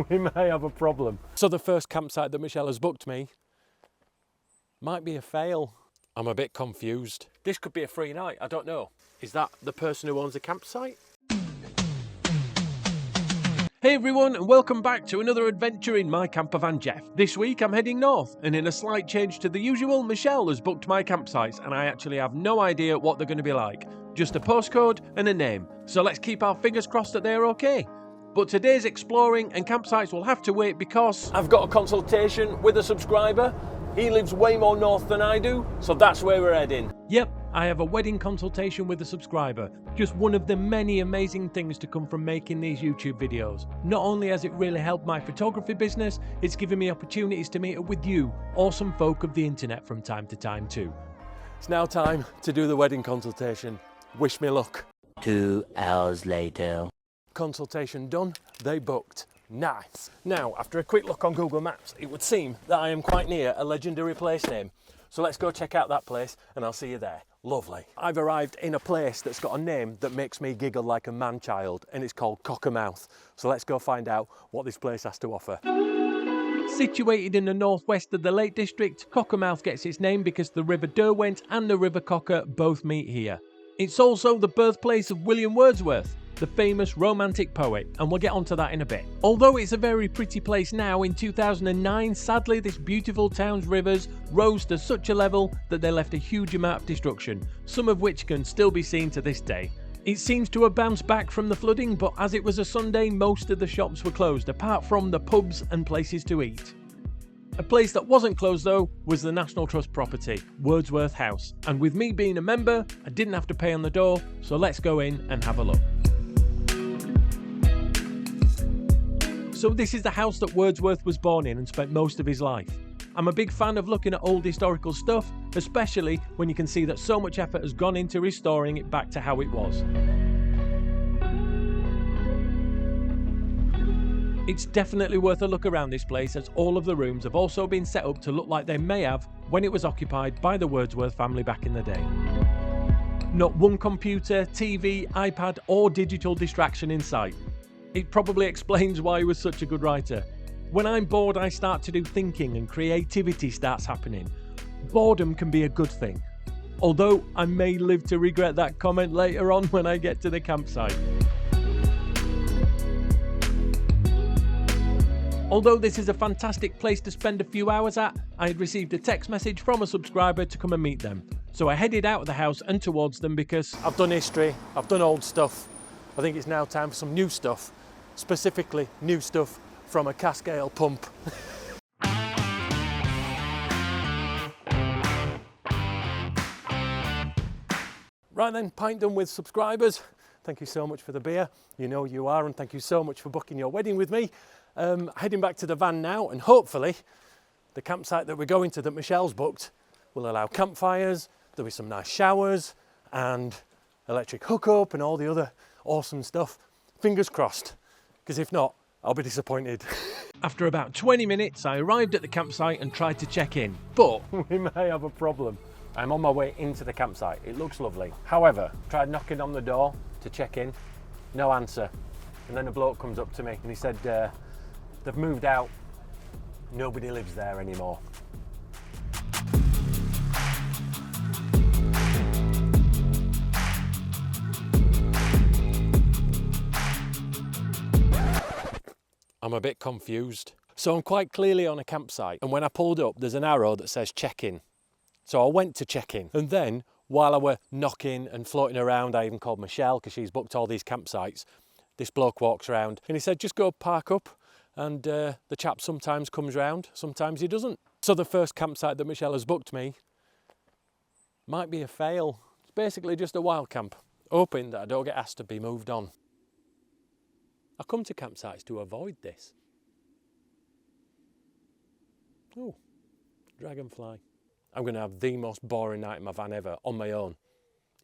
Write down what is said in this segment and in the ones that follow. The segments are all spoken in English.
we may have a problem. So the first campsite that Michelle has booked me might be a fail. I'm a bit confused. This could be a free night, I don't know. Is that the person who owns the campsite? Hey everyone, and welcome back to another adventure in my campervan Jeff. This week I'm heading north, and in a slight change to the usual, Michelle has booked my campsites, and I actually have no idea what they're going to be like. Just a postcode and a name, so let's keep our fingers crossed that they're okay. But today's exploring and campsites will have to wait because I've got a consultation with a subscriber. He lives way more north than I do, so that's where we're heading. Yep, I have a wedding consultation with a subscriber. Just one of the many amazing things to come from making these YouTube videos. Not only has it really helped my photography business, it's given me opportunities to meet up with you, awesome folk of the internet from time to time too. It's now time to do the wedding consultation. Wish me luck. 2 hours later. Consultation done, they booked. Nice. Now, after a quick look on Google Maps, it would seem that I am quite near a legendary place name. So let's go check out that place and I'll see you there. Lovely. I've arrived in a place that's got a name that makes me giggle like a man-child, and it's called Cockermouth. So let's go find out what this place has to offer. Situated in the northwest of the Lake District, Cockermouth gets its name because the River Derwent and the River Cocker both meet here. It's also the birthplace of William Wordsworth, the famous romantic poet, and we'll get onto that in a bit. Although it's a very pretty place now, in 2009, sadly this beautiful town's rivers rose to such a level that they left a huge amount of destruction, some of which can still be seen to this day. It seems to have bounced back from the flooding, but as it was a Sunday, most of the shops were closed, apart from the pubs and places to eat. A place that wasn't closed though was the National Trust property, Wordsworth House, and with me being a member, I didn't have to pay on the door, so let's go in and have a look. So this is the house that Wordsworth was born in and spent most of his life. I'm a big fan of looking at old historical stuff, especially when you can see that so much effort has gone into restoring it back to how it was. It's definitely worth a look around this place, as all of the rooms have also been set up to look like they may have when it was occupied by the Wordsworth family back in the day. Not one computer, TV, iPad or digital distraction in sight. It probably explains why he was such a good writer. When I'm bored, I start to do thinking and creativity starts happening. Boredom can be a good thing. Although I may live to regret that comment later on when I get to the campsite. Although this is a fantastic place to spend a few hours at, I had received a text message from a subscriber to come and meet them. So I headed out of the house and towards them because I've done history, I've done old stuff. I think it's now time for some new stuff. Specifically, new stuff from a cask ale pump. Right then, pint done with subscribers. Thank you so much for the beer. You know you are, and thank you so much for booking your wedding with me. Heading back to the van now, and hopefully the campsite that we're going to that Michelle's booked will allow campfires, there'll be some nice showers and electric hookup and all the other awesome stuff. Fingers crossed, because if not, I'll be disappointed. After about 20 minutes, I arrived at the campsite and tried to check in, but we may have a problem. I'm on my way into the campsite. It looks lovely. However, tried knocking on the door to check in, no answer. And then a bloke comes up to me and he said, they've moved out. Nobody lives there anymore. I'm a bit confused. So I'm quite clearly on a campsite, and when I pulled up, there's an arrow that says check in. So I went to check in, and then while I were knocking and floating around, I even called Michelle because she's booked all these campsites. This bloke walks around and he said, just go park up, and the chap sometimes comes round, sometimes he doesn't. So the first campsite that Michelle has booked me might be a fail. It's basically just a wild camp, hoping that I don't get asked to be moved on. I come to campsites to avoid this. Oh, dragonfly. I'm going to have the most boring night in my van ever, on my own.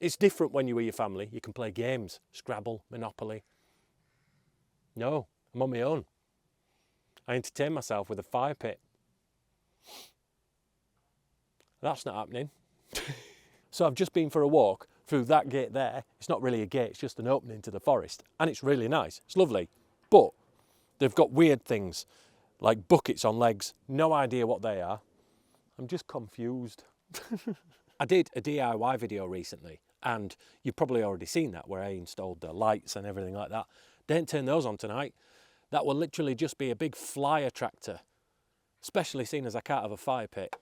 It's different when you're with your family. You can play games, Scrabble, Monopoly. No, I'm on my own. I entertain myself with a fire pit. That's not happening. So I've just been for a walk through that gate there. It's not really a gate, it's just an opening to the forest, and it's really nice, it's lovely. But They've got weird things, like buckets on legs. No idea what they are. I'm just confused. I did a DIY video recently, and you've probably already seen that, where I installed the lights and everything like that. Don't turn those on tonight. That will literally just be a big fly attractor, especially seeing as I can't have a fire pit.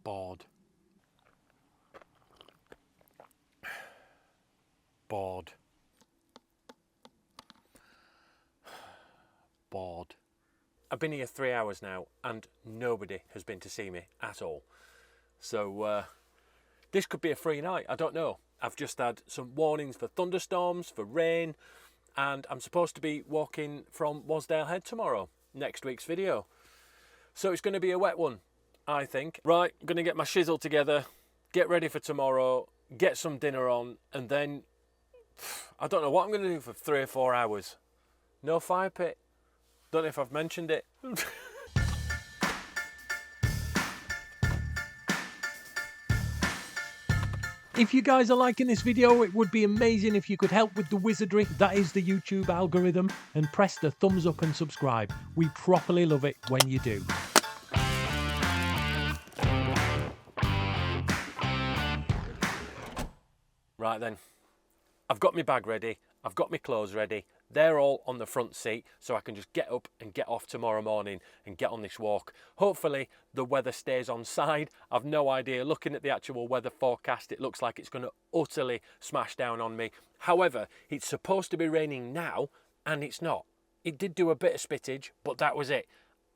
Bored. Bored. Bored. I've been here 3 hours now and nobody has been to see me at all. So this could be a free night, I don't know. I've just had some warnings for thunderstorms, for rain, and I'm supposed to be walking from Wasdale Head tomorrow, next week's video. So it's going to be a wet one, I think. Right, I'm going to get my shizzle together, get ready for tomorrow, get some dinner on, and then I don't know what I'm going to do for 3 or 4 hours. No fire pit. Don't know if I've mentioned it. If you guys are liking this video, it would be amazing if you could help with the wizardry. That is the YouTube algorithm. And press the thumbs up and subscribe. We properly love it when you do. Right then. I've got my bag ready. I've got my clothes ready. They're all on the front seat, so I can just get up and get off tomorrow morning and get on this walk. Hopefully the weather stays on side. I've no idea. Looking at the actual weather forecast, it looks like it's going to utterly smash down on me. However, it's supposed to be raining now, and it's not. It did do a bit of spittage, but that was it.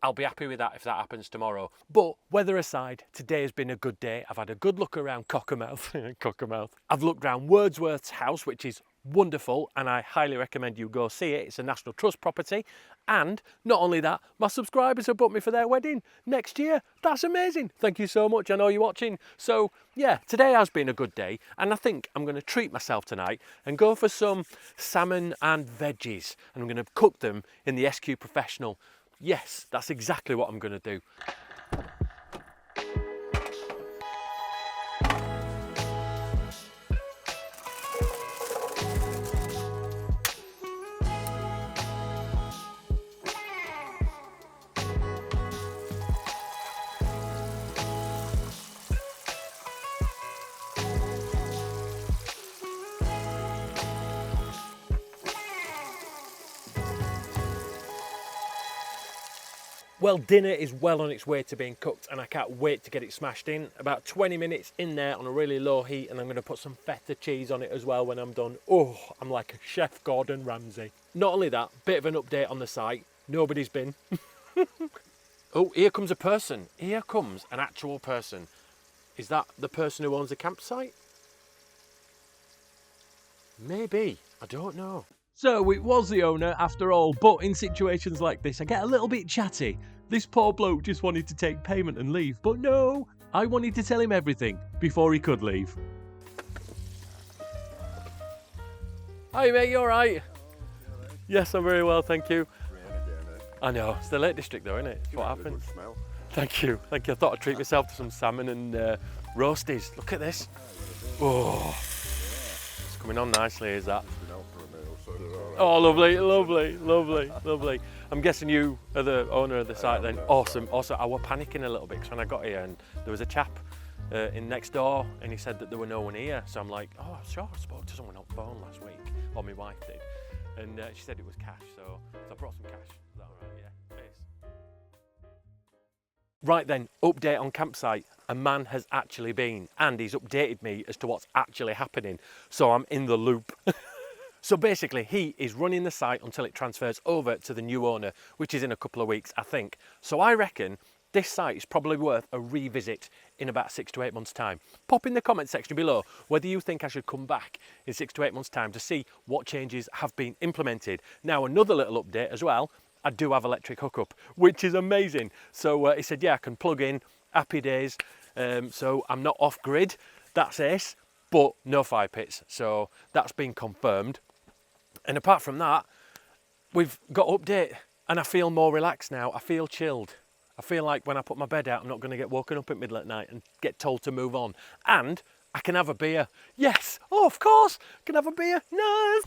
I'll be happy with that if that happens tomorrow. But weather aside, today has been a good day. I've had a good look around Cockermouth. Cockermouth. I've looked around Wordsworth House, which is wonderful, and I highly recommend you go see it. It's a National Trust property. And not only that, my subscribers have booked me for their wedding next year. That's amazing. Thank you so much. I know you're watching. So yeah, today has been a good day, and I think I'm going to treat myself tonight and go for some salmon and veggies. And I'm going to cook them in the SQ Professional. Yes, that's exactly what I'm going to do. Well, dinner is well on its way to being cooked, and I can't wait to get it smashed in. About 20 minutes in there on a really low heat, and I'm going to put some feta cheese on it as well when I'm done. Oh, I'm like a Chef Gordon Ramsay. Not only that, bit of an update on the site. Nobody's been. Oh, here comes a person. Here comes an actual person. Is that the person who owns the campsite? Maybe. I don't know. So it was the owner after all, but in situations like this I get a little bit chatty. This poor bloke just wanted to take payment and leave, but no, I wanted to tell him everything before he could leave. Hi mate, you alright? Yes, I'm very well, thank you. I know, it's the Lake District though, isn't it? It's what happens. Thank you, thank you. I thought I'd treat myself to some salmon and roasties. Look at this. Oh, it's coming on nicely, is that? Oh, lovely, lovely, lovely, lovely. I'm guessing you are the owner of the site then. Awesome, awesome. I was panicking a little bit because when I got here and there was a chap in next door and he said that there were no one here. So I'm like, oh, sure, I spoke to someone on the phone last week, or my wife did. And she said it was cash, so I brought some cash. Is that all right? Yeah, it is. Right then, update on campsite. A man has actually been, and he's updated me as to what's actually happening. So I'm in the loop. So basically, he is running the site until it transfers over to the new owner, which is in a couple of weeks, I think. So I reckon this site is probably worth a revisit in about 6 to 8 months' time. Pop in the comment section below whether you think I should come back in 6 to 8 months' time to see what changes have been implemented. Now, another little update as well, I do have electric hookup, which is amazing. So he said, yeah, I can plug in, happy days. So I'm not off grid, that's ace, but no fire pits. So that's been confirmed. And apart from that, we've got update and I feel more relaxed now. I feel chilled. I feel like when I put my bed out, I'm not going to get woken up in the middle at night and get told to move on. And I can have a beer. Yes, oh, of course, I can have a beer. Nice.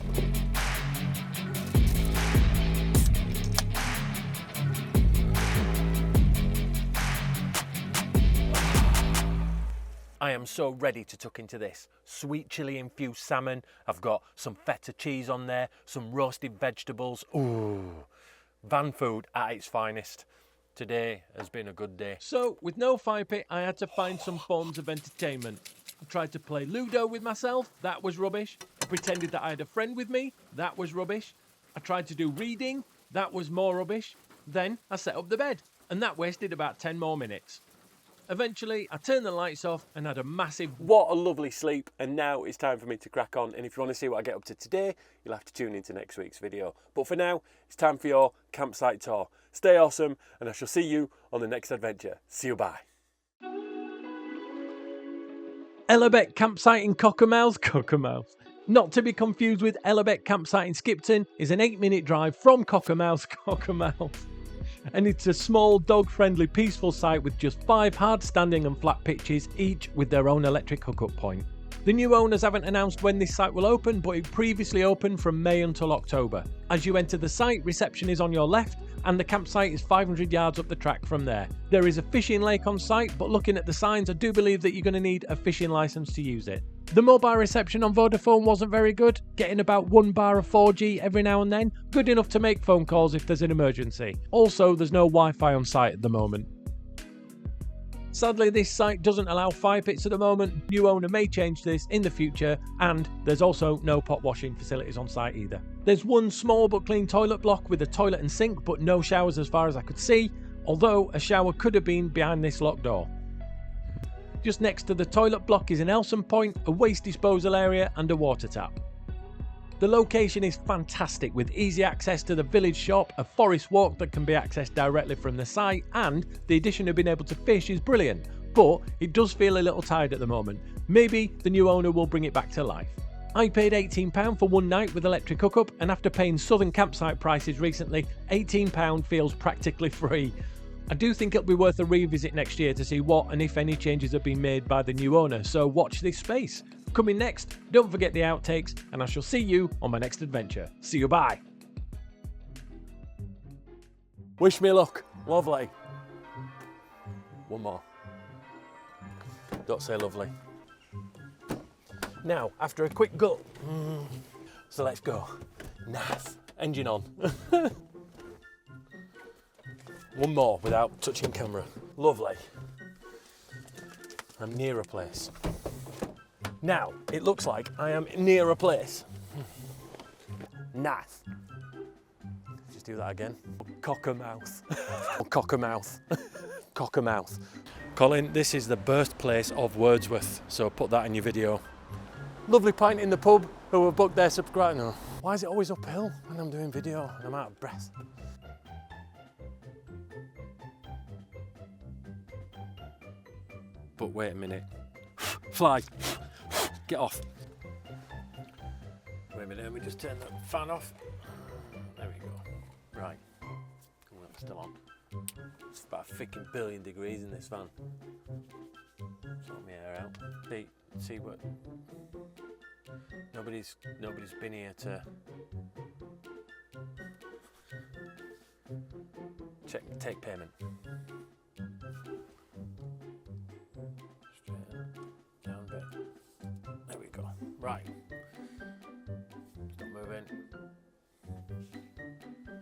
I am so ready to tuck into this. Sweet chilli infused salmon. I've got some feta cheese on there, some roasted vegetables. Ooh, van food at its finest. Today has been a good day. So, with no fire pit, I had to find some forms of entertainment. I tried to play Ludo with myself. That was rubbish. I pretended that I had a friend with me. That was rubbish. I tried to do reading. That was more rubbish. Then I set up the bed, and that wasted about 10 more minutes. Eventually, I turned the lights off and had a massive what a lovely sleep, and now it's time for me to crack on. And if you want to see what I get up to today, you'll have to tune into next week's video. But for now, it's time for your campsite tour. Stay awesome, and I shall see you on the next adventure. See you, bye. Ellarbeck campsite in Cockermouth. Not to be confused with Ellarbeck campsite in Skipton, is an 8-minute drive from Cockermouth. And it's a small, dog-friendly, peaceful site with just 5 hard-standing and flat pitches, each with their own electric hookup point. The new owners haven't announced when this site will open, but it previously opened from May until October. As you enter the site, reception is on your left, and the campsite is 500 yards up the track from there. There is a fishing lake on site, but looking at the signs, I do believe that you're going to need a fishing licence to use it. The mobile reception on Vodafone wasn't very good, getting about 1 bar of 4G every now and then, good enough to make phone calls if there's an emergency. Also, there's no Wi-Fi on site at the moment. Sadly, this site doesn't allow fire pits at the moment. New owner may change this in the future, and there's also no pot washing facilities on site either. There's one small but clean toilet block with a toilet and sink, but no showers as far as I could see, although a shower could have been behind this locked door. Just next to the toilet block is an Elson point, a waste disposal area and a water tap. The location is fantastic with easy access to the village shop, a forest walk that can be accessed directly from the site, and the addition of being able to fish is brilliant, but it does feel a little tired at the moment. Maybe the new owner will bring it back to life. I paid £18 for one night with electric hookup, and after paying southern campsite prices recently, £18 feels practically free. I do think it'll be worth a revisit next year to see what and if any changes have been made by the new owner, so watch this space. Coming next, don't forget the outtakes, and I shall see you on my next adventure. See you, bye. Wish me luck. Lovely. One more. Don't say lovely. Now, after a quick gut, so let's go. Nice. Engine on. One more without touching camera. Lovely. I'm near a place. Now, it looks like I am near a place. Nice. Just do that again. Cockermouth. Cockermouth. Cockermouth. Colin, this is the birthplace of Wordsworth, so put that in your video. Lovely pint in the pub who have booked their subscribe. No. Why is it always uphill when I'm doing video and I'm out of breath? But wait a minute. Fly. Get off. Wait a minute, let me just turn the fan off. There we go. Right. Oh, it's still on. It's about a freaking billion degrees in this van. Sort my hair out. See what? Nobody's been here to take payment. Down a bit. There we go. Right. Stop moving.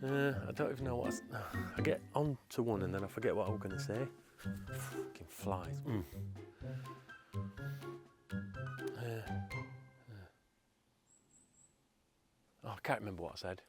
I don't even know what I get on to one and then I forget what I'm going to say. Fucking flies. Oh, I can't remember what I said.